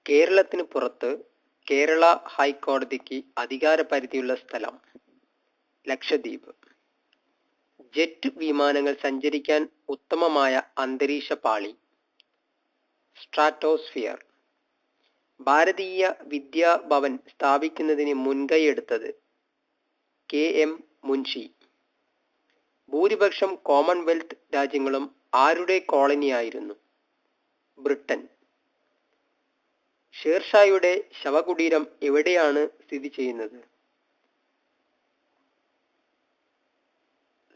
കേരളത്തിന് പുറത്ത് കേരള ഹൈക്കോടതിക്ക് അധികാരപരിധിയുള്ള സ്ഥലം ലക്ഷദ്വീപ്. ജെറ്റ് വിമാനങ്ങൾ സഞ്ചരിക്കാൻ ഉത്തമമായ അന്തരീക്ഷ പാളി സ്ട്രാറ്റോസ്ഫിയർ. ഭാരതീയ വിദ്യാ ഭവൻ സ്ഥാപിക്കുന്നതിന് മുൻകൈയെടുത്തത് KM മുൻഷി. ഭൂരിപക്ഷം കോമൺവെൽത്ത് രാജ്യങ്ങളും ആരുടെ കോളനിയായിരുന്നു? ബ്രിട്ടൻ. ഷേർഷായുടെ ശവകുടീരം എവിടെയാണ് സ്ഥിതി ചെയ്യുന്നത്?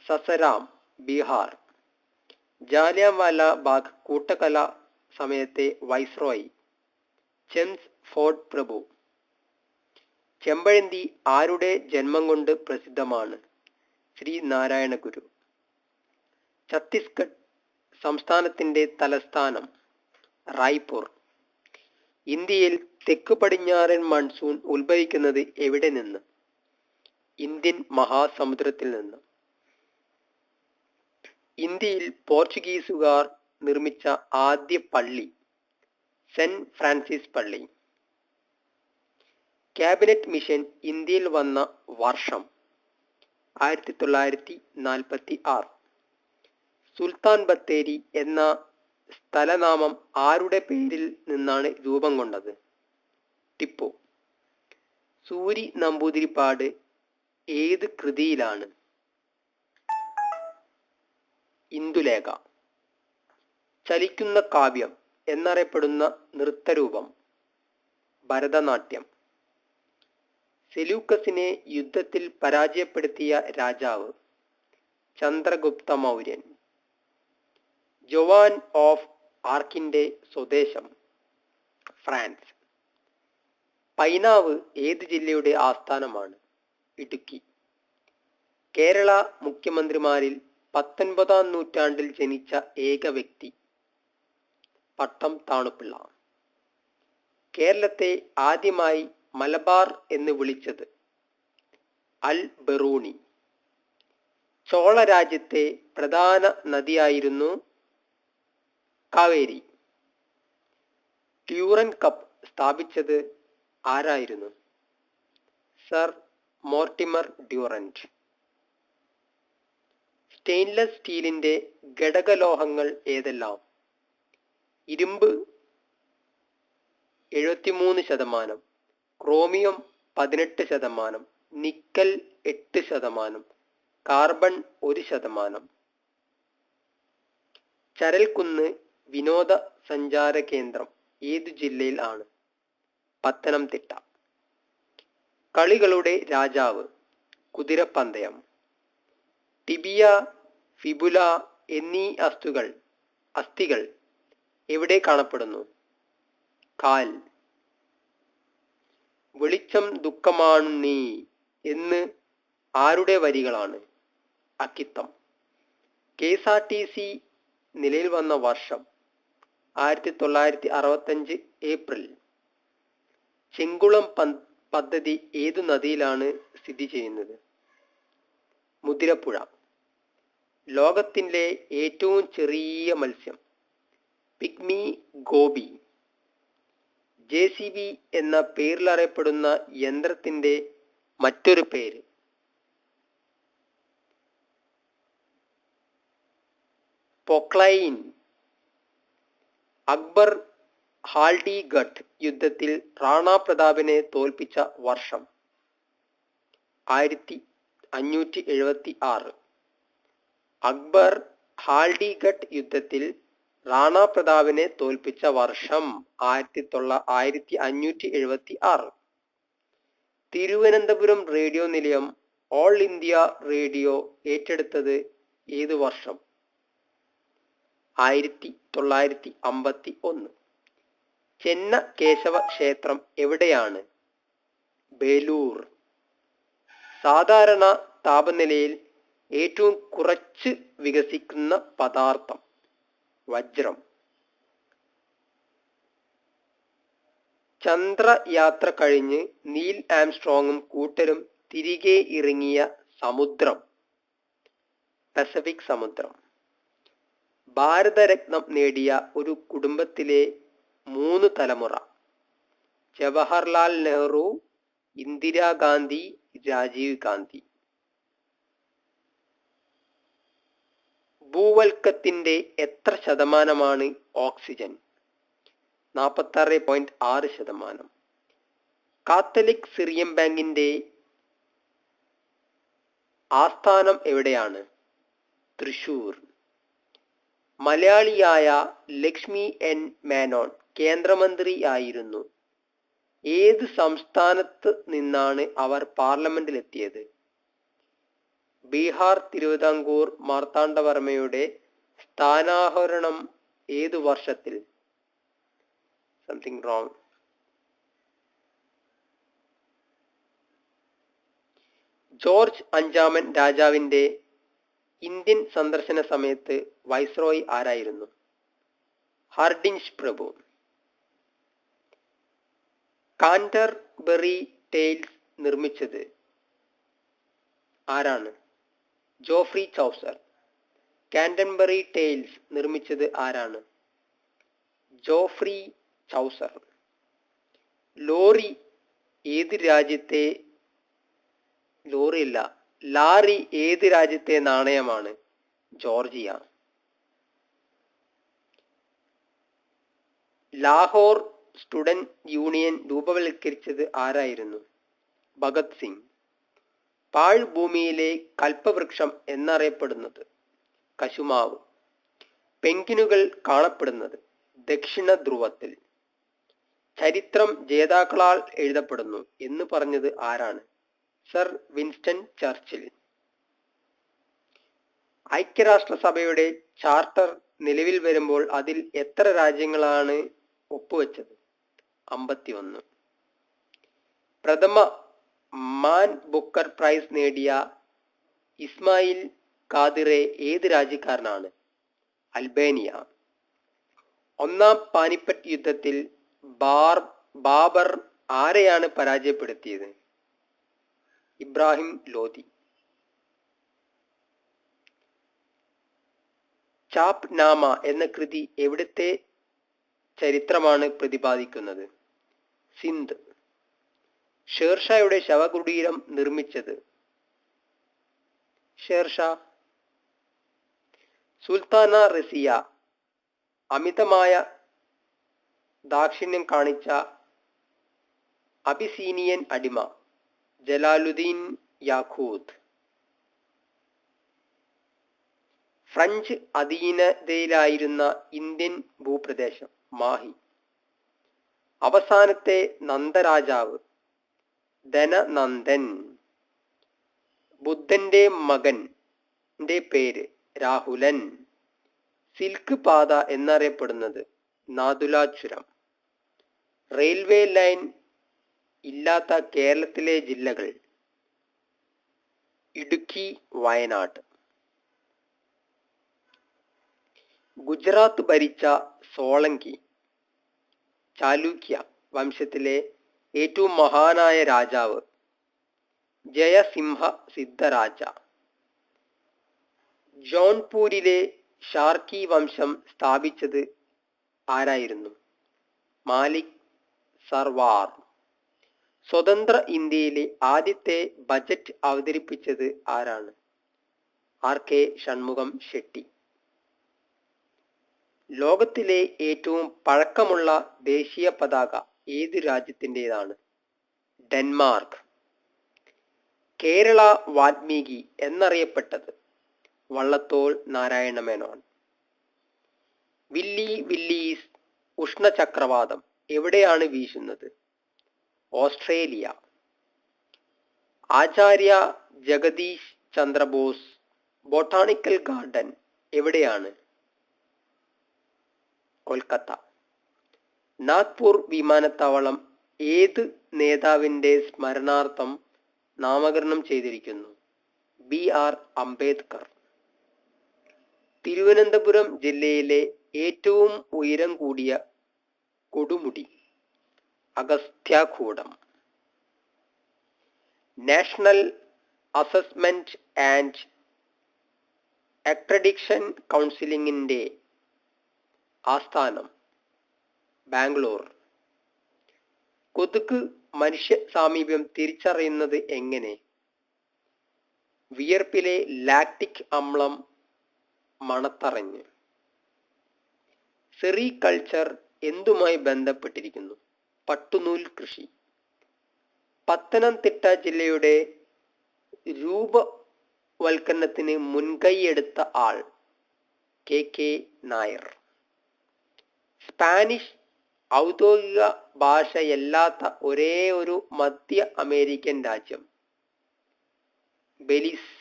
സസരാം, ബീഹാർ. ജാലിയൻവാല ബാഗ് കൂട്ടക്കൊല സമയത്തെ വൈസ്രോയി ചെംസ് ഫോർഡ് പ്രഭു. ചെമ്പഴന്തി ആരുടെ ജന്മം കൊണ്ട് പ്രസിദ്ധമാണ്? ശ്രീ നാരായണ ഗുരു. ഛത്തീസ്ഗഡ് സംസ്ഥാനത്തിന്റെ തലസ്ഥാനം റായ്പൂർ. ഇന്ത്യയിൽ തെക്കു പടിഞ്ഞാറൻ മൺസൂൺ ഉത്ഭവിക്കുന്നത് എവിടെ നിന്ന്? ഇന്ത്യൻ മഹാസമുദ്രത്തിൽ നിന്ന്. ഇന്ത്യയിൽ പോർച്ചുഗീസുകാർ നിർമ്മിച്ച ആദ്യ പള്ളി സെന്റ് ഫ്രാൻസിസ് പള്ളി. ക്യാബിനറ്റ് മിഷൻ ഇന്ത്യയിൽ വന്ന വർഷം 1946. സുൽത്താൻ ബത്തേരി എന്ന സ്ഥലനാമം ആരുടെ പേരിൽ നിന്നാണ് രൂപം കൊണ്ടത്? ടിപ്പു. സൂരി നമ്പൂതിരിപ്പാട് ഏത് കൃതിയിലാണ്? ഇന്ദുലേഖ. ചലിക്കുന്ന കാവ്യം എന്നറിയപ്പെടുന്ന നൃത്തരൂപം ഭരതനാട്യം. സെലൂക്കസിനെ യുദ്ധത്തിൽ പരാജയപ്പെടുത്തിയ രാജാവ് ചന്ദ്രഗുപ്ത മൗര്യൻ. ജോവാൻ ഓഫ് ആർക്കിന്റെ സ്വദേശം ഫ്രാൻസ്. പൈനാവ് ഏത് ജില്ലയുടെ ആസ്ഥാനമാണ്? ഇടുക്കി. കേരള മുഖ്യമന്ത്രിമാരിൽ 19-ാം നൂറ്റാണ്ടിൽ ജനിച്ച ഏക വ്യക്തി പട്ടം താണുപിള്ള. കേരളത്തെ ആദ്യമായി മലബാർ എന്ന് വിളിച്ചത് അൽ ബറൂണി. ചോള രാജ്യത്തെ പ്രധാന നദിയായിരുന്നു കാവേരി. ഡ്യൂറൻ കപ്പ് സ്ഥാപിച്ചത് ആരായിരുന്നു? Sir Mortimer Durand. സ്റ്റെയിൻലെസ് സ്റ്റീലിന്റെ ഘടകലോഹങ്ങൾ ഏതെല്ലാം? ഇരുമ്പ് 73%, ക്രോമിയം 18%, നിക്കൽ 8%, കാർബൺ 1%. ചരൽക്കുന്ന് വിനോദ സഞ്ചാര കേന്ദ്രം ഏതു ജില്ലയിൽ ആണ്? പത്തനംതിട്ട. കളികളുടെ രാജാവ് കുതിരപ്പന്തയം. ടിബിയ, ഫിബുല എന്നീ അസ്ഥികൾ എവിടെ കാണപ്പെടുന്നു? കാൽ. വെളിച്ചം ദുഃഖമാണു നീ എന്ന് ആരുടെ വരികളാണ്? അക്കിത്തം. KSRTC നിലയിൽ വന്ന വർഷം 1965 ഏപ്രിൽ. ചെങ്കുളം പദ്ധതി ഏതു നദിയിലാണ് സ്ഥിതി ചെയ്യുന്നത്? മുതിരപ്പുഴ. ലോകത്തിലെ ഏറ്റവും ചെറിയ മത്സ്യം പിഗ്മി ഗോബി. JCB എന്ന പേരിലറിയപ്പെടുന്ന യന്ത്രത്തിന്റെ മറ്റൊരു പേര്? പൊക്ലൈൻ. അക്ബർ ഹാൽഡിഗട്ട് യുദ്ധത്തിൽ റാണാ പ്രതാപിനെ തോൽപ്പിച്ച വർഷം 1576. അക്ബർ ഹാൽഡിഗട്ട് യുദ്ധത്തിൽ റാണാ പ്രതാപിനെ തോൽപ്പിച്ച വർഷം 1576. തിരുവനന്തപുരം റേഡിയോ നിലയം ഓൾ ഇന്ത്യ റേഡിയോ ഏറ്റെടുത്തത് ഏതു വർഷം? 1951. ചെന്ന കേശവ ക്ഷേത്രം എവിടെയാണ്? ബേലൂർ. സാധാരണ താപനിലയിൽ ഏറ്റവും കുറച്ച് വികസിക്കുന്ന പദാർത്ഥം വജ്രം. ചന്ദ്രയാത്ര കഴിഞ്ഞ് നീൽ ആംസ്ട്രോങ്ങും കൂട്ടരും തിരികെ ഇറങ്ങിയ സമുദ്രം പസഫിക് സമുദ്രം. ഭാരതരത്നം നേടിയ ഒരു കുടുംബത്തിലെ 3 തലമുറ ജവഹർലാൽ നെഹ്റു, ഇന്ദിരാഗാന്ധി, രാജീവ് ഗാന്ധി. ഭൂവൽക്കത്തിന്റെ എത്ര ശതമാനമാണ് ഓക്സിജൻ? 46.6%. കാത്തലിക് സിറിയൻ ബാങ്കിന്റെ ആസ്ഥാനം എവിടെയാണ്? തൃശൂർ. മലയാളിയായ ലക്ഷ്മി എൻ മേനോൻ കേന്ദ്രമന്ത്രിയായിരുന്നു. ഏത് സംസ്ഥാനത്ത് നിന്നാണ് അവർ പാർലമെന്റിലെത്തിയത്? ബീഹാർ. തിരുവിതാംകൂർ മാർത്താണ്ഡവർമ്മയുടെ സ്ഥാനാരോഹണം ഏതു വർഷത്തിൽ? Something wrong. ജോർജ് അഞ്ചാമൻ രാജാവിന്റെ ഇന്ത്യൻ സന്ദർശന സമയത്ത് വൈസ്രോയി ആരായിരുന്നു? ഹാർഡിഞ്ച് പ്രഭു. കാന്റർബറി ടെയിൽസ് നിർമ്മിച്ചത് ആരാണ്? ജോഫ്രി ചൗസർ. കാന്റർബറി ടെയിൽസ് നിർമ്മിച്ചത് ആരാണ്? ജോഫ്രി ചൗസർ. ലാറി ഏത് രാജ്യത്തെ നാണയമാണ്? ജോർജിയ. ലാഹോർ സ്റ്റുഡന്റ് യൂണിയൻ രൂപവത്കരിച്ചത് ആരായിരുന്നു? ഭഗത് സിംഗ്. പാഴ്ഭൂമിയിലെ കൽപ്പവൃക്ഷം എന്നറിയപ്പെടുന്നത്? കശുമാവ്. പെൻഗ്വിനുകൾ കാണപ്പെടുന്നത് ദക്ഷിണ ധ്രുവത്തിൽ. ചരിത്രം ജേതാക്കളാൽ എഴുതപ്പെടുന്നു എന്ന് പറഞ്ഞത് ആരാണ്? Sir Winston Churchill. ഐക്യരാഷ്ട്രസഭയുടെ ചാർട്ടർ നിലവിൽ വരുമ്പോൾ അതിൽ എത്ര രാജ്യങ്ങളാണ് ഒപ്പുവെച്ചത്? 51. പ്രഥമ മാൻ ബുക്കർ പ്രൈസ് നേടിയ ഇസ്മായിൽ ഖാദിറെ ഏത് രാജ്യക്കാരനാണ്? അൽബേനിയ. ഒന്നാം പാനിപ്പറ്റ് യുദ്ധത്തിൽ ബാബർ ആരെയാണ് പരാജയപ്പെടുത്തിയത്? ഇബ്രാഹിം ലോധി. ചാപ് നാമ എന്ന കൃതി എവിടുത്തെ ചരിത്രമാണ് പ്രതിപാദിക്കുന്നത്? സിന്ധ്. ഷേർഷായുടെ ശവകുടീരം നിർമ്മിച്ചത്? ഷേർഷാ. സുൽത്താന റസിയ അമിതമായ ദാക്ഷിണ്യം കാണിച്ച അബിസീനിയൻ അടിമ? ജലാലുദ്ദീൻ യാഖൂത്ത്. ഫ്രഞ്ച് അധീനതയിലായിരുന്ന ഇന്ത്യൻ ഭൂപ്രദേശം? മാഹി. അവസാനത്തെ നന്ദരാജാവ്? ധനനന്ദൻ. ബുദ്ധന്റെ മകന്റെ പേര്? രാഹുലൻ. സിൽക്ക് പാത എന്നറിയപ്പെടുന്നത്? നാഥുല ചുരം. റെയിൽവേ ലൈൻ ഇല്ലാത്ത കേരളത്തിലെ ജില്ലകൾ? ഇടുക്കി, വയനാട്. ഗുജറാത്ത് ഭരിച്ച സോളങ്കി ചാലൂക്യ വംശത്തിലെ ഏറ്റവും മഹാനായ രാജാവ്? ജയസിംഹ സിദ്ധരാജ. ജോൺപൂരിലെ ഷാർക്കി വംശം സ്ഥാപിച്ചത് ആരായിരുന്നു? മാലിക് സർവാർ. സ്വതന്ത്ര ഇന്ത്യയിലെ ആദ്യത്തെ ബജറ്റ് അവതരിപ്പിച്ചത് ആരാണ്? RK ഷൺമുഖം ഷെട്ടി. ലോകത്തിലെ ഏറ്റവും പഴക്കമുള്ള ദേശീയ പതാക ഏതു രാജ്യത്തിൻ്റെതാണ്? ഡെൻമാർക്ക്. കേരള വാൽമീകി എന്നറിയപ്പെട്ടത്? വള്ളത്തോൾ നാരായണ മേനോൻ. വില്ലി വില്ലീസ് ഉഷ്ണചക്രവാതം എവിടെയാണ് വീശുന്നത്? Australia. Acharya Jagadish Chandrabose botanical garden എവിടെയാണ്? കൊൽക്കത്ത. നാഗ്പൂർ വിമാനത്താവളം ഏത് നേതാവിന്റെ സ്മരണാർത്ഥം നാമകരണം ചെയ്തിരിക്കുന്നു? BR അംബേദ്കർ. തിരുവനന്തപുരം ജില്ലയിലെ ഏറ്റവും ഉയരം കൂടിയ കൊടുമുടി? Agasthyakoodam. National assessment and accreditation കൗൺസിലിന്റെ ആസ്ഥാനം? ബാംഗ്ലൂർ. കൊതുക് മനുഷ്യ സാമീപ്യം തിരിച്ചറിയുന്നത് എങ്ങനെ? വിയർപ്പിലെ ലാക്റ്റിക് അമ്ലം മണത്തറിഞ്ഞ്. സെറികൾച്ചർ എന്തുമായി ബന്ധപ്പെട്ടിരിക്കുന്നു? പട്ടുനൂൽ കൃഷി. പത്തനംതിട്ട ജില്ലയുടെ രൂപവൽക്കരണത്തിന് മുൻകൈയെടുത്ത ആൾ? KK നായർ. സ്പാനിഷ് ഔദ്യോഗിക ഭാഷയല്ലാത്ത ഒരേ ഒരു മധ്യ അമേരിക്കൻ രാജ്യം? ബെലിസ്.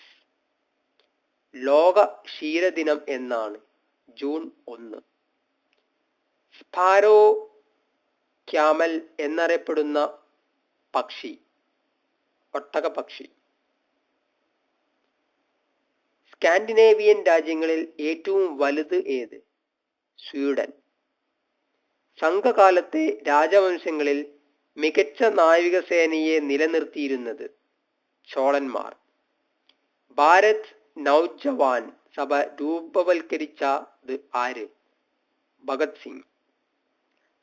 ലോക ക്ഷീരദിനം എന്നാണ്? ജൂൺ 1. സ്പാരോ ക്യാമൽ എന്നറിയപ്പെടുന്ന പക്ഷി? ഒട്ടകപ്പക്ഷി. സ്കാൻഡിനേവിയൻ രാജ്യങ്ങളിൽ ഏറ്റവും വലുത് ഏത്? സ്വീഡൻ. സംഘകാലത്തെ രാജവംശങ്ങളിൽ മികച്ച നാവികസേനയെ നിലനിർത്തിയിരുന്നത്? ചോളന്മാർ. ഭാരത് നൗജവാൻ സഭ രൂപവൽക്കരിച്ചത് ആര്? ഭഗത് സിംഗ്.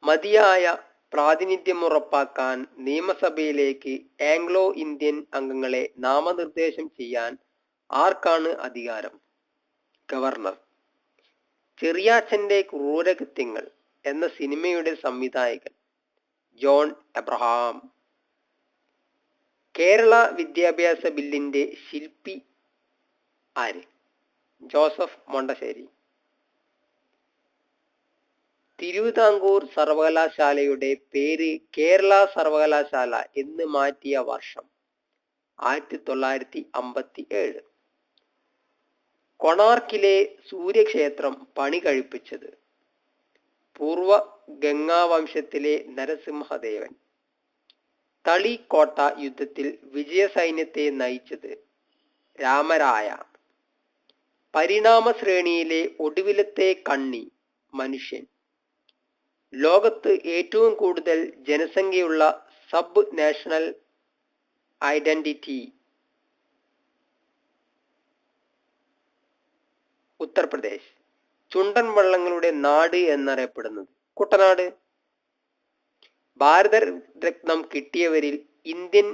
മതിയായ പ്രാതിനിധ്യമുറപ്പാക്കാൻ നിയമസഭയിലേക്ക് ആംഗ്ലോ ഇന്ത്യൻ അംഗങ്ങളെ നാമനിർദ്ദേശം ചെയ്യാൻ ആർക്കാണ് അധികാരം? ഗവർണർ. ചെറിയാച്ചന്റെ ക്രൂരകൃത്യങ്ങൾ എന്ന സിനിമയുടെ സംവിധായകൻ? John Abraham. കേരള വിദ്യാഭ്യാസ ബില്ലിന്റെ ശില്പി ആര്? ജോസഫ് മൊണ്ടശ്ശേരി. തിരുവിതാംകൂർ സർവകലാശാലയുടെ പേര് കേരള സർവകലാശാല എന്ന് മാറ്റിയ വർഷം? 1957. കൊണാർക്കിലെ സൂര്യക്ഷേത്രം പണി കഴിപ്പിച്ചത്? പൂർവ ഗംഗാവംശത്തിലെ നരസിംഹദേവൻ. തളിക്കോട്ട യുദ്ധത്തിൽ വിജയസൈന്യത്തെ നയിച്ചത്? രാമരായ. പരിണാമശ്രേണിയിലെ ഒടുവിലത്തെ കണ്ണി? മനുഷ്യൻ. ലോകത്ത് ഏറ്റവും കൂടുതൽ ജനസംഖ്യയുള്ള സബ് നാഷണൽ ഐഡന്റിറ്റി? ഉത്തർപ്രദേശ്. ചുണ്ടൻ വള്ളങ്ങളുടെ നാട് എന്നറിയപ്പെടുന്നത്? കുട്ടനാട്. ഭാരതരത്നം കിട്ടിയവരിൽ ഇന്ത്യൻ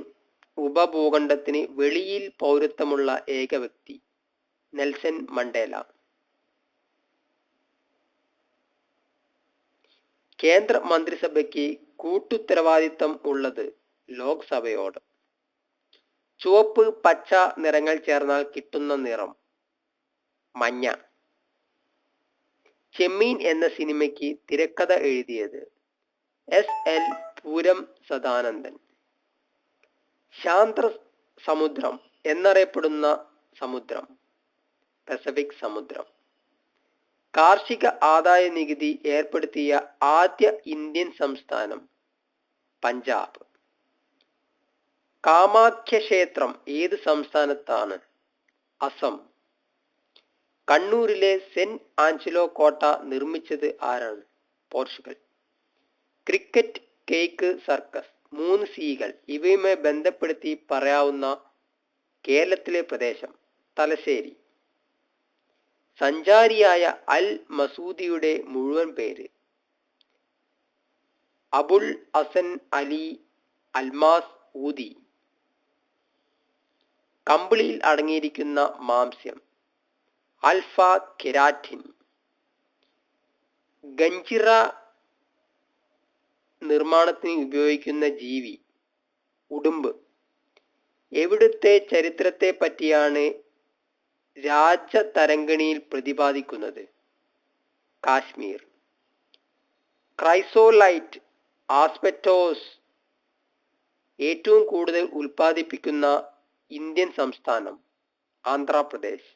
ഉപഭൂഖണ്ഡത്തിന് വെളിയിൽ പൗരത്വമുള്ള ഏക വ്യക്തി? Nelson Mandela. കേന്ദ്ര മന്ത്രിസഭയ്ക്ക് കൂട്ടുത്തരവാദിത്തം ഉള്ളത്? ലോക്സഭയോട്. ചുവപ്പ് പച്ച നിറങ്ങൾ ചേർന്നാൽ കിട്ടുന്ന നിറം? മഞ്ഞ. ചെമ്മീൻ എന്ന സിനിമയ്ക്ക് തിരക്കഥ എഴുതിയത്? SL പൂരം സദാനന്ദൻ. ശാന്ത സമുദ്രം എന്നറിയപ്പെടുന്ന സമുദ്രം? പസഫിക് സമുദ്രം. കാർഷിക ആദായ നികുതി ഏർപ്പെടുത്തിയ ആദ്യ ഇന്ത്യൻ സംസ്ഥാനം? പഞ്ചാബ്. കാമാഖ്യ ക്ഷേത്രം ഏത് സംസ്ഥാനത്താണ്? അസം. കണ്ണൂരിലെ സെന്റ് ആഞ്ചലോ കോട്ട നിർമ്മിച്ചത് ആരാണ്? പോർച്ചുഗൽ. ക്രിക്കറ്റ്, കേക്ക്, സർക്കസ്, 3 Cകൾ ഇവയുമായി ബന്ധപ്പെടുത്തി പറയാവുന്ന കേരളത്തിലെ പ്രദേശം? തലശ്ശേരി. സഞ്ചാരിയായ അൽ മസൂദിയുടെ മുഴുവൻ പേര്? അബുൽ ഹസൻ അലി അൽമാസ് ഊദി. കമ്പിളിയിൽ അടങ്ങിയിരിക്കുന്ന മാംസ്യം? Alpha keratin. ഗഞ്ചിറ നിർമ്മാണത്തിന് ഉപയോഗിക്കുന്ന ജീവി? ഉടുമ്പ്. എവിടുത്തെ ചരിത്രത്തെ പറ്റിയാണ് രാജതരംഗിണിയിൽ പ്രതിപാദിക്കുന്നത്? കാശ്മീർ. ക്രൈസോലൈറ്റ്, ആസ്ബെറ്റോസ് ഏറ്റവും കൂടുതൽ ഉൽപ്പാദിപ്പിക്കുന്ന ഇന്ത്യൻ സംസ്ഥാനം? ആന്ധ്രാപ്രദേശ്.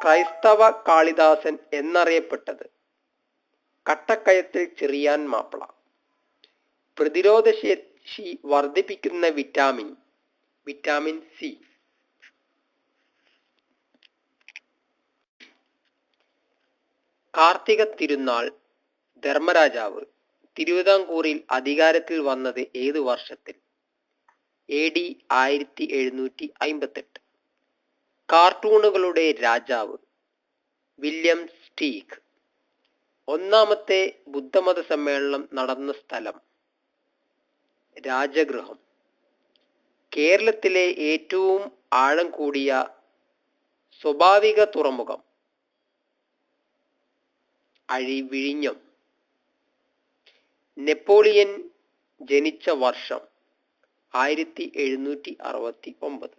ക്രൈസ്തവ കാളിദാസൻ എന്നറിയപ്പെട്ടത്? കട്ടക്കയത്തിൽ ചെറിയാൻ മാപ്പിള. പ്രതിരോധശേഷി വർദ്ധിപ്പിക്കുന്ന vitamin? Vitamin C. Karthika Thirunal ധർമ്മരാജാവ് തിരുവിതാംകൂറിൽ അധികാരത്തിൽ വന്നത് ഏത് വർഷത്തിൽ? AD 1758. കാർട്ടൂണുകളുടെ രാജാവ്? William steak. ഒന്നാമത്തെ ബുദ്ധമത സമ്മേളനം നടന്ന സ്ഥലം രാജഗൃഹം. കേരളത്തിലെ ഏറ്റവും ആഴം കൂടിയ സ്വാഭാവിക തുറമുഖം വിഴിഞ്ഞം. നെപ്പോളിയൻ ജനിച്ച വർഷം 1769.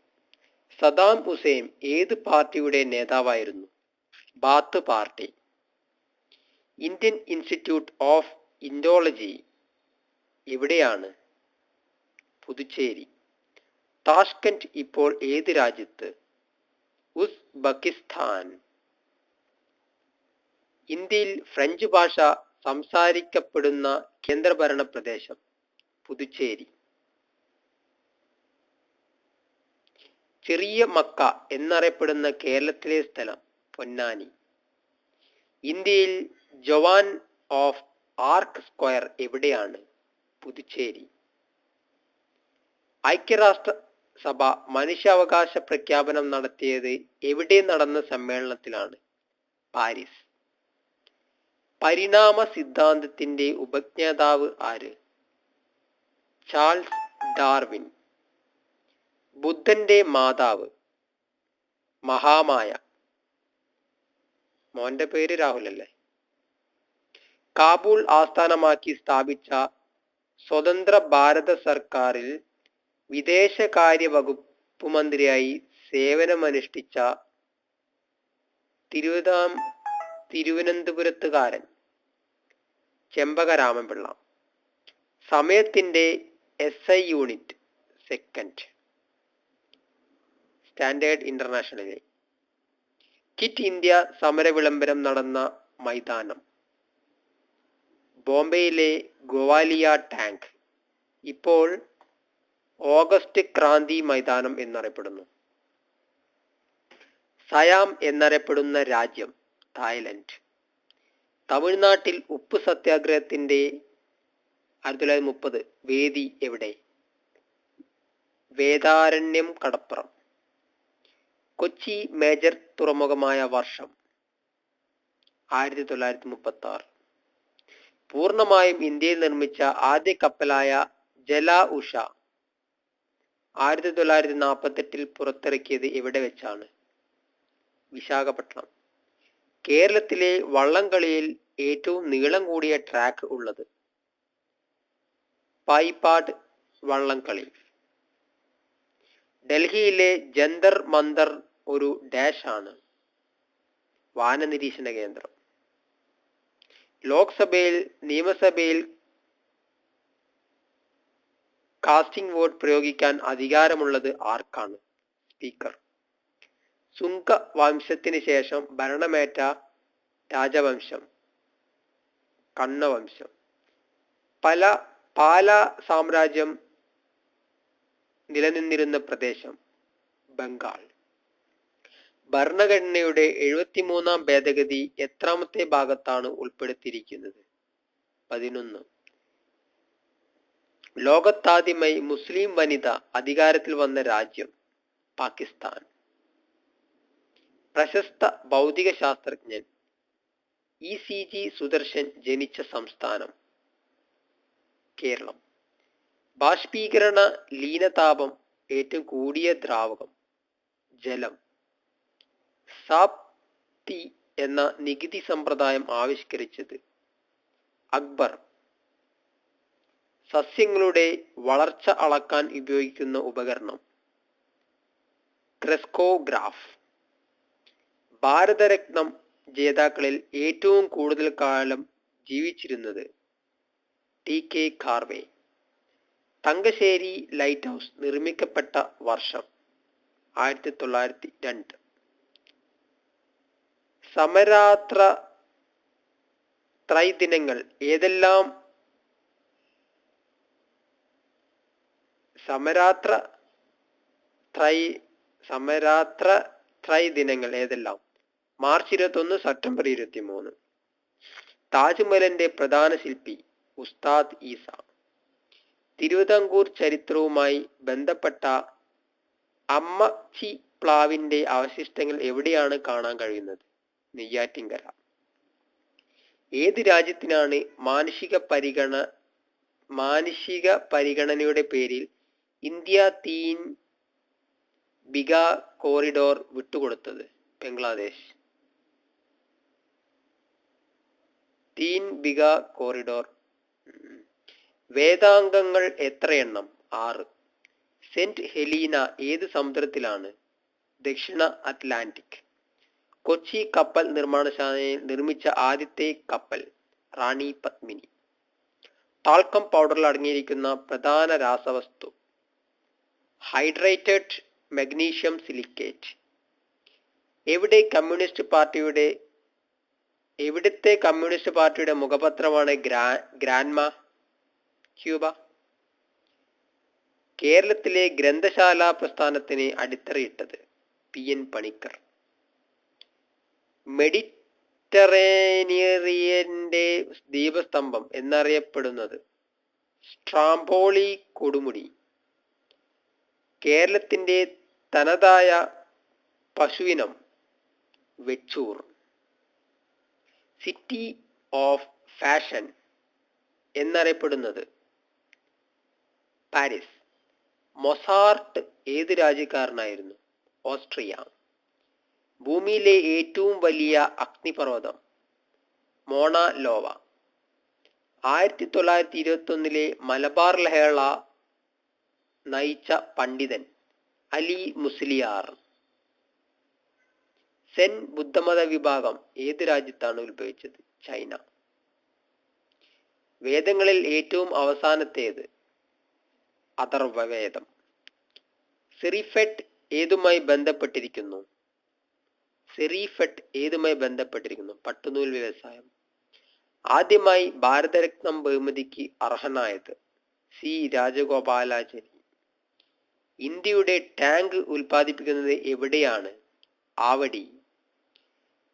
സദാം ഹുസൈൻ ഏത് പാർട്ടിയുടെ നേതാവായിരുന്നു? Baath party. Indian Institute of Indology എവിടെയാണ്? പുതുച്ചേരി. താഷ്കന്റ് ഇപ്പോൾ ഏത് രാജ്യത്ത്? ഉസ്ബെക്കിസ്ഥാൻ. ഇന്ത്യയിൽ ഫ്രഞ്ച് ഭാഷ സംസാരിക്കപ്പെടുന്ന കേന്ദ്രഭരണ പ്രദേശം പുതുച്ചേരി. ചെറിയ മക്ക എന്നറിയപ്പെടുന്ന കേരളത്തിലെ സ്ഥലം പൊന്നാനി. ഇന്ത്യയിൽ ജോവാൻ ഓഫ് ആർക്ക് സ്ക്വയർ എവിടെയാണ്? പുതുച്ചേരി. ഐക്യരാഷ്ട്രസഭ മനുഷ്യാവകാശ പ്രഖ്യാപനം നടത്തിയത് എവിടെ നടന്ന സമ്മേളനത്തിലാണ്? പാരീസ്. പരിണാമ സിദ്ധാന്തത്തിന്റെ ഉപജ്ഞാതാവ് ആര്? Charles Darwin. ബുദ്ധന്റെ മാതാവ്? മഹാമായ. മോന്റെ പേര് രാഹുൽ അല്ലേ? കാബൂൾ ആസ്ഥാനമാക്കി സ്ഥാപിച്ച സ്വതന്ത്ര ഭാരത സർക്കാരിൽ വിദേശകാര്യ വകുപ്പ് മന്ത്രിയായി സേവനമനുഷ്ഠിച്ച തിരുവനന്തപുരത്തുകാരൻ ചെമ്പക രാമൻപിള്ള. സമയത്തിന്റെ SI യൂണിറ്റ് സെക്കൻഡ്. സ്റ്റാൻഡേർഡ് ഇന്റർനാഷണലിൽ. ക്വിറ്റ് ഇന്ത്യ സമര വിളംബരം നടന്ന മൈതാനം ബോംബെയിലെ ഗോവാലിയ ടാങ്ക്. ഇപ്പോൾ ഓഗസ്റ്റ് ക്രാന്തി മൈതാനം എന്നറിയപ്പെടുന്നു. സയാം എന്നറിയപ്പെടുന്ന രാജ്യം തായ്ലൻഡ്. തമിഴ്നാട്ടിൽ ഉപ്പ് സത്യാഗ്രഹത്തിന്റെ 1930 വേദി എവിടെ? വേദാരണ്യം കടപ്പുറം. കൊച്ചി മേജർ തുറമുഖമായ വർഷം 1936. പൂർണ്ണമായും ഇന്ത്യയിൽ നിർമ്മിച്ച ആദ്യ കപ്പലായ ജല ഉഷ 1948 പുറത്തിറക്കിയത് എവിടെ വെച്ചാണ്? വിശാഖപട്ടണം. കേരളത്തിലെ വള്ളംകളിയിൽ ഏറ്റവും നീളം കൂടിയ ട്രാക്ക് ഉള്ളത്? പായിപ്പാട് വള്ളംകളി. ഡൽഹിയിലെ ജന്തർ മന്തർ ഒരു ഡാഷ് ആണ്? വാന നിരീക്ഷണ കേന്ദ്രം. ലോക്സഭയിൽ നിയമസഭയിൽ കാസ്റ്റിംഗ് വോട്ട് പ്രയോഗിക്കാൻ അധികാരമുള്ളത് ആർക്കാണ്? സ്പീക്കർ. സുംഗ വംശത്തിന് ശേഷം ഭരണമേറ്റ രാജവംശം കണ്ണവംശം. പാല സാമ്രാജ്യം നിലനിന്നിരുന്ന പ്രദേശം ബംഗാൾ. ഭരണഘടനയുടെ 73ാം ഭേദഗതി എത്രാമത്തെ ഭാഗത്താണ് ഉൾപ്പെടുത്തിയിരിക്കുന്നത്? 11. ലോകത്താദ്യമായി മുസ്ലിം വനിത അധികാരത്തിൽ വന്ന രാജ്യം പാകിസ്ഥാൻ. പ്രശസ്ത ഭൗതിക ശാസ്ത്രജ്ഞൻ ECG സുദർശൻ ജനിച്ച സംസ്ഥാനം കേരളം. ബാഷ്പീകരണ ലീനതാപം ഏറ്റവും കൂടിയ ദ്രാവകം ജലം. സാപ്തി എന്ന നികുതി സമ്പ്രദായം ആവിഷ്കരിച്ചത് അക്ബർ. സസ്യങ്ങളുടെ വളർച്ച അളക്കാൻ ഉപയോഗിക്കുന്ന ഉപകരണം ക്രെസ്കോഗ്രാഫ്. ഭാരതരത്നം ജേതാക്കളിൽ ഏറ്റവും കൂടുതൽ കാലം ജീവിച്ചിരുന്നത് TK ഖാർവേ. തങ്കശ്ശേരി ലൈറ്റ് ഹൗസ് നിർമ്മിക്കപ്പെട്ട വർഷം 1902. സമരാത്ര ത്രൈദിനങ്ങൾ ഏതെല്ലാം? സമരാത്ര ത്രൈദിനങ്ങൾ ഏതെല്ലാം? March 21, September 23. താജ്മഹലിന്റെ പ്രധാന ശില്പി ഉസ്താദ് ഈസ. തിരുവിതാംകൂർ ചരിത്രവുമായി ബന്ധപ്പെട്ട അമ്മച്ചി പ്ലാവിന്റെ അവശിഷ്ടങ്ങൾ എവിടെയാണ് കാണാൻ കഴിയുന്നത്? നെയ്യാറ്റിൻകര. ഏത് രാജ്യത്തിനാണ് മാനുഷിക പരിഗണനയുടെ പേരിൽ ഇന്ത്യ തീൻ ബിഗ കോറിഡോർ വിട്ടുകൊടുത്തത്? ബംഗ്ലാദേശ്. തീൻ ബിഗ കോറിഡോർ. വേദാംഗങ്ങൾ എത്രയെണ്ണം? 6. സെന്റ് ഹെലീന ഏത് സമുദ്രത്തിലാണ്? ദക്ഷിണ അറ്റ്ലാന്റിക്. കൊച്ചി കപ്പൽ നിർമ്മാണശാലയിൽ നിർമ്മിച്ച ആദ്യത്തെ കപ്പൽ റാണി പത്മിനി. ടാൽക്കം പൗഡറിൽ അടങ്ങിയിരിക്കുന്ന പ്രധാന രാസവസ്തു ഹൈഡ്രേറ്റഡ് മഗ്നീഷ്യം സിലിക്കേറ്റ്. എവിടുത്തെ കമ്മ്യൂണിസ്റ്റ് പാർട്ടിയുടെ മുഖപത്രമാണ് ഗ്രാൻമ? ക്യൂബ. കേരളത്തിലെ ഗ്രന്ഥശാല പ്രസ്ഥാനത്തിന് അടിത്തറയിട്ടത് PN പണിക്കർ. മെഡിറ്ററേനിയന്റെ ദീപസ്തംഭം എന്നറിയപ്പെടുന്നത് സ്ട്രാംബോളി കൊടുമുടി. കേരളത്തിന്റെ തനതായ പശുവിനം വെച്ചൂർ. സിറ്റി ഓഫ് ഫാഷൻ എന്നറിയപ്പെടുന്നത് പാരീസ്. മൊസാർട്ട് ഏത് രാജ്യക്കാരനായിരുന്നു? ഓസ്ട്രിയ. ഭൂമിയിലെ ഏറ്റവും വലിയ അഗ്നിപർവ്വതം മോണ ലോവ. 1921 മലബാർ ലഹള നയിച്ച പണ്ഡിതൻ അലി മുസ്ലിയാർ. സെൻ ബുദ്ധമത വിഭാഗം ഏത് രാജ്യത്താണ് ഉത്ഭവിച്ചത്? ചൈന. വേദങ്ങളിൽ ഏറ്റവും അവസാനത്തേത്? അഥർവവേദം. സെറിഫെറ്റ് ഏതുമായി ബന്ധപ്പെട്ടിരിക്കുന്നു? പട്ടുനൂൽ വ്യവസായം. ആദ്യമായി ഭാരതരത്നം ബഹുമതിക്ക് അർഹനായത്? സി രാജഗോപാലാചാരി. ഇന്ത്യയുടെ ടാങ്ക് ഉൽപ്പാദിപ്പിക്കുന്നത് എവിടെയാണ്? ആവടി.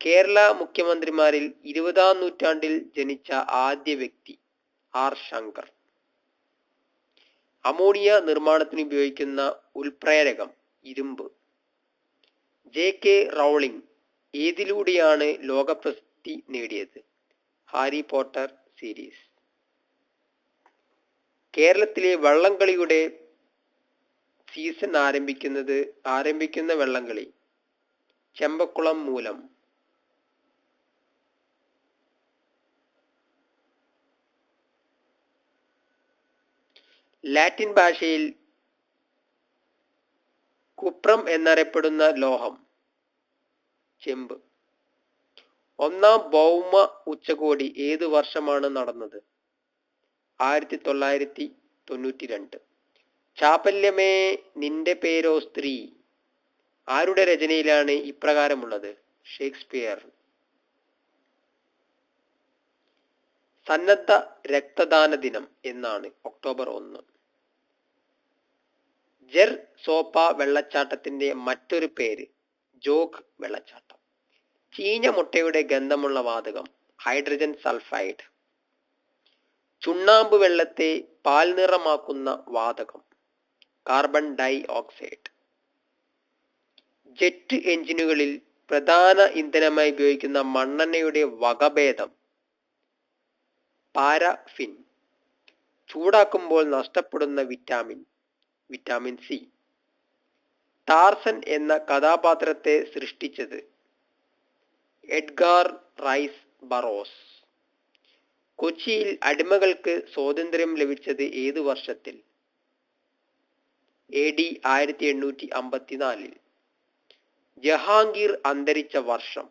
കേരള മുഖ്യമന്ത്രിമാരിൽ 20-ാം നൂറ്റാണ്ടിൽ ജനിച്ച ആദ്യ വ്യക്തി ആർ ശങ്കർ. അമോണിയ നിർമ്മാണത്തിന് ഉപയോഗിക്കുന്ന ഉൽപ്രേരകം ഇരുമ്പ്. JK റൗളിംഗ് ഏതിലൂടെയാണ് ലോകപ്രസിദ്ധി നേടിയത്? Harry Potter series. കേരളത്തിലെ വള്ളംകളിയുടെ സീസൺ ആരംഭിക്കുന്ന വള്ളംകളി ചെമ്പക്കുളം മൂലം. ലാറ്റിൻ ഭാഷയിൽ കുപ്രം എന്നറിയപ്പെടുന്ന ലോഹം ചെമ്പ്. ഒന്നാം ഭൗമ ഉച്ചകോടി ഏതു വർഷമാണ് നടന്നത്? 1992. ചാപല്യമേ നിന്റെ പേരോ സ്ത്രീ ആരുടെ രചനയിലാണ് ഇപ്രകാരമുള്ളത്? ഷേക്സ്പിയർ. സന്നദ്ധ രക്തദാന ദിനം എന്നാണ്? ഒക്ടോബർ 1. ജെർ സോപ്പ വെള്ളച്ചാട്ടത്തിന്റെ മറ്റൊരു പേര് ജോഗ് വെള്ളച്ചാട്ടം. ചീഞ്ഞ മുട്ടയുടെ ഗന്ധമുള്ള വാതകം ഹൈഡ്രജൻ സൾഫൈഡ്. ചുണ്ണാമ്പ് വെള്ളത്തെ പാൽ നിറമാക്കുന്ന വാതകം കാർബൺ ഡൈ ഓക്സൈഡ്. ജെറ്റ് എഞ്ചിനുകളിൽ പ്രധാന ഇന്ധനമായി ഉപയോഗിക്കുന്ന മണ്ണെണ്ണയുടെ വകഭേദം പാരഫിൻ. ചൂടാക്കുമ്പോൾ നഷ്ടപ്പെടുന്ന വിറ്റാമിൻ സി. ടാർസൻ എന്ന കഥാപാത്രത്തെ സൃഷ്ടിച്ചത് എഡ്ഗാർ റൈസ് ബറോസ്. കൊച്ചിയിൽ അടിമകൾക്ക് സ്വാതന്ത്ര്യം ലഭിച്ചത് ഏതു വർഷത്തിൽ? AD 1854. ജഹാംഗീർ അന്തരിച്ച വർഷം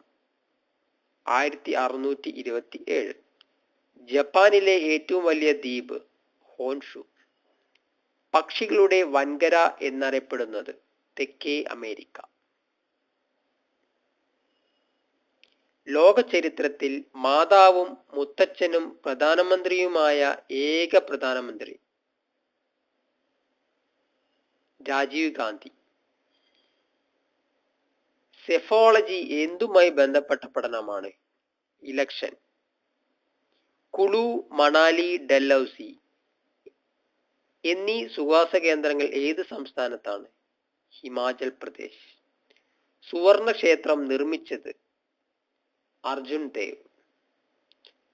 1627. ജപ്പാനിലെ ഏറ്റവും വലിയ ദ്വീപ് ഹോൻഷു. പക്ഷികളുടെ വൻകര എന്നറിയപ്പെടുന്നത് തെക്കേ അമേരിക്ക. ലോക ചരിത്രത്തിൽ മാതാവും മുത്തച്ഛനും പ്രധാനമന്ത്രിയുമായ ഏക പ്രധാനമന്ത്രി രാജീവ് ഗാന്ധി. സെഫോളജി എന്തുമായി ബന്ധപ്പെട്ട പഠനമാണ്? ഇലക്ഷൻ. കുളു, മണാലി, ഡൽഹൌസി എന്നീ സുവാസ കേന്ദ്രങ്ങൾ ഏത് സംസ്ഥാനത്താണ്? ഹിമാചൽ പ്രദേശ്. സുവർണ ക്ഷേത്രം നിർമ്മിച്ചത് അർജുൻ ദേവ്.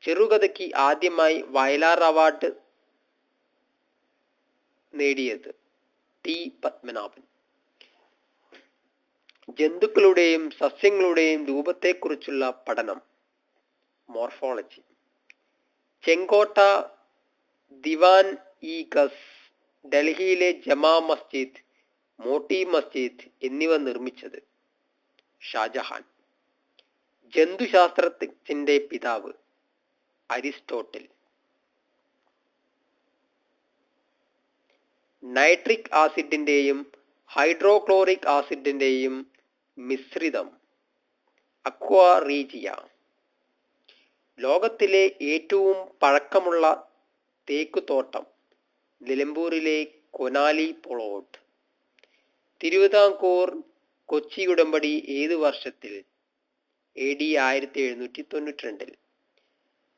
ചെറുകഥയ്ക്ക് ആദ്യമായി വയലാർ അവാർഡ് നേടിയത്? ടി പത്മനാഭൻ. ജന്തുക്കളുടെയും സസ്യങ്ങളുടെയും രൂപത്തെക്കുറിച്ചുള്ള പഠനം മോർഫോളജി. ചെങ്കോട്ട, ദിവാൻ ഇ ഖസ്, ഡൽഹിയിലെ ജമാ മസ്ജിദ്, മോട്ടി മസ്ജിദ് എന്നിവ നിർമ്മിച്ചത് ഷാജഹാൻ. ജന്തുശാസ്ത്രത്തിന്റെ പിതാവ് അരിസ്റ്റോട്ടിൽ. നൈട്രിക് ആസിഡിന്റെയും ഹൈഡ്രോക്ലോറിക് ആസിഡിന്റെയും മിശ്രിതം അക്വാ റീജിയ. ലോകത്തിലെ ഏറ്റവും പഴക്കമുള്ള തേക്കുതോട്ടം നിലമ്പൂരിലെ കൊനാലി പ്ലോട്ട്. തിരുവിതാംകൂർ കൊച്ചി ഉടമ്പടി ഏത് വർഷത്തിൽ? AD 1792.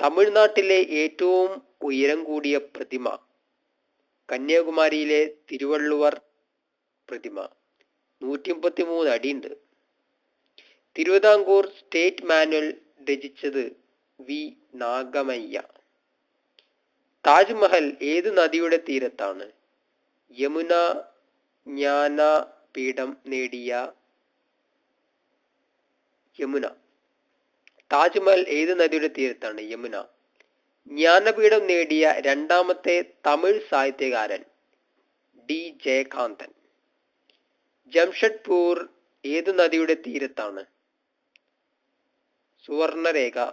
തമിഴ്നാട്ടിലെ ഏറ്റവും ഉയരം കൂടിയ പ്രതിമ കന്യാകുമാരിയിലെ തിരുവള്ളുവർ പ്രതിമ, 133 അടിയുണ്ട്. തിരുവിതാംകൂർ സ്റ്റേറ്റ് മാനുവൽ രചിച്ചത് വി നാഗമയ്യ. താജ്മഹൽ ഏത് നദിയുടെ തീരത്താണ്? യമുന ജ്ഞാനപീഠം നേടിയ യമുന. താജ്മഹൽ ഏത് നദിയുടെ തീരത്താണ്? യമുന. ജ്ഞാനപീഠം നേടിയ രണ്ടാമത്തെ തമിഴ് സാഹിത്യകാരൻ ഡി ജയകാന്തൻ. ജംഷഡ്പൂർ ഏതു നദിയുടെ തീരത്താണ്? സുവർണരേഖ.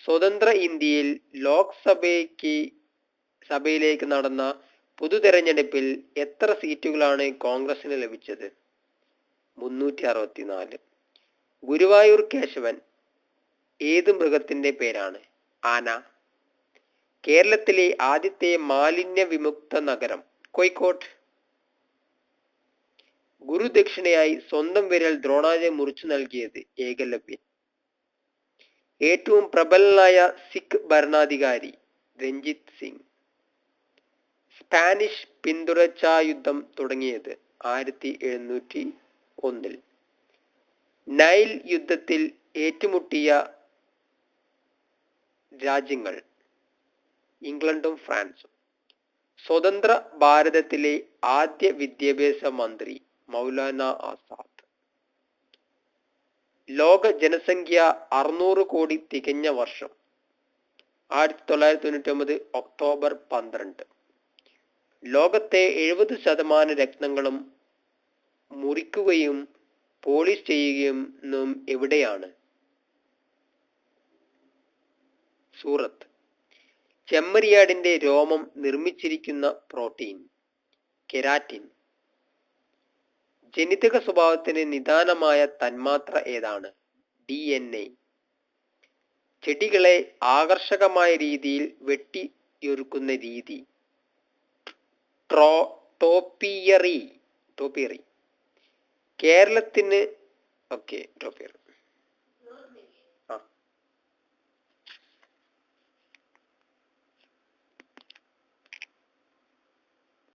സ്വതന്ത്ര ഇന്ത്യയിൽ സഭയിലേക്ക് നടന്ന പൊതുതെരഞ്ഞെടുപ്പിൽ എത്ര സീറ്റുകളാണ് കോൺഗ്രസിന് ലഭിച്ചത്? 364. ഗുരുവായൂർ കേശവൻ ഏത് മൃഗത്തിന്റെ പേരാണ്? ആന. കേരളത്തിലെ ആദ്യത്തെ മാലിന്യ വിമുക്ത നഗരം കോഴിക്കോട്. ഗുരുദക്ഷിണയായി സ്വന്തം വിരൽ ദ്രോണാചാര്യ മുറിച്ചു നൽകിയത് ഏകലവ്യൻ. ഏറ്റവും പ്രബലനായ സിഖ് ഭരണാധികാരി രഞ്ജിത് സിംഗ്. സ്പാനിഷ് പിന്തുടർച്ചാ യുദ്ധം തുടങ്ങിയത് 1701. നൈൽ യുദ്ധത്തിൽ ഏറ്റുമുട്ടിയ രാജ്യങ്ങൾ ഇംഗ്ലണ്ടും ഫ്രാൻസും. സ്വതന്ത്ര ഭാരതത്തിലെ ആദ്യ വിദ്യാഭ്യാസ മന്ത്രി മൗലാന ആസാദ്. ലോക ജനസംഖ്യ 600 കോടി തികഞ്ഞ വർഷം 1999 ഒക്ടോബർ 12. ലോകത്തെ 70% രത്നങ്ങളും മുറിക്കുകയും പോളിഷ് ചെയ്യുകയും എവിടെയാണ്? സൂറത്ത്. ചെമ്മരിയാടിന്റെ രോമം നിർമ്മിച്ചിരിക്കുന്ന പ്രോട്ടീൻ കെരാറ്റിൻ. ജനിതക സ്വഭാവത്തിന് നിദാനമായ തന്മാത്ര ഏതാണ്? DNA. ചെടികളെ ആകർഷകമായ രീതിയിൽ വെട്ടിയൊരുക്കുന്ന രീതി ടോപ്പിയറി. കേരളത്തിന് ടോപ്പിയറി.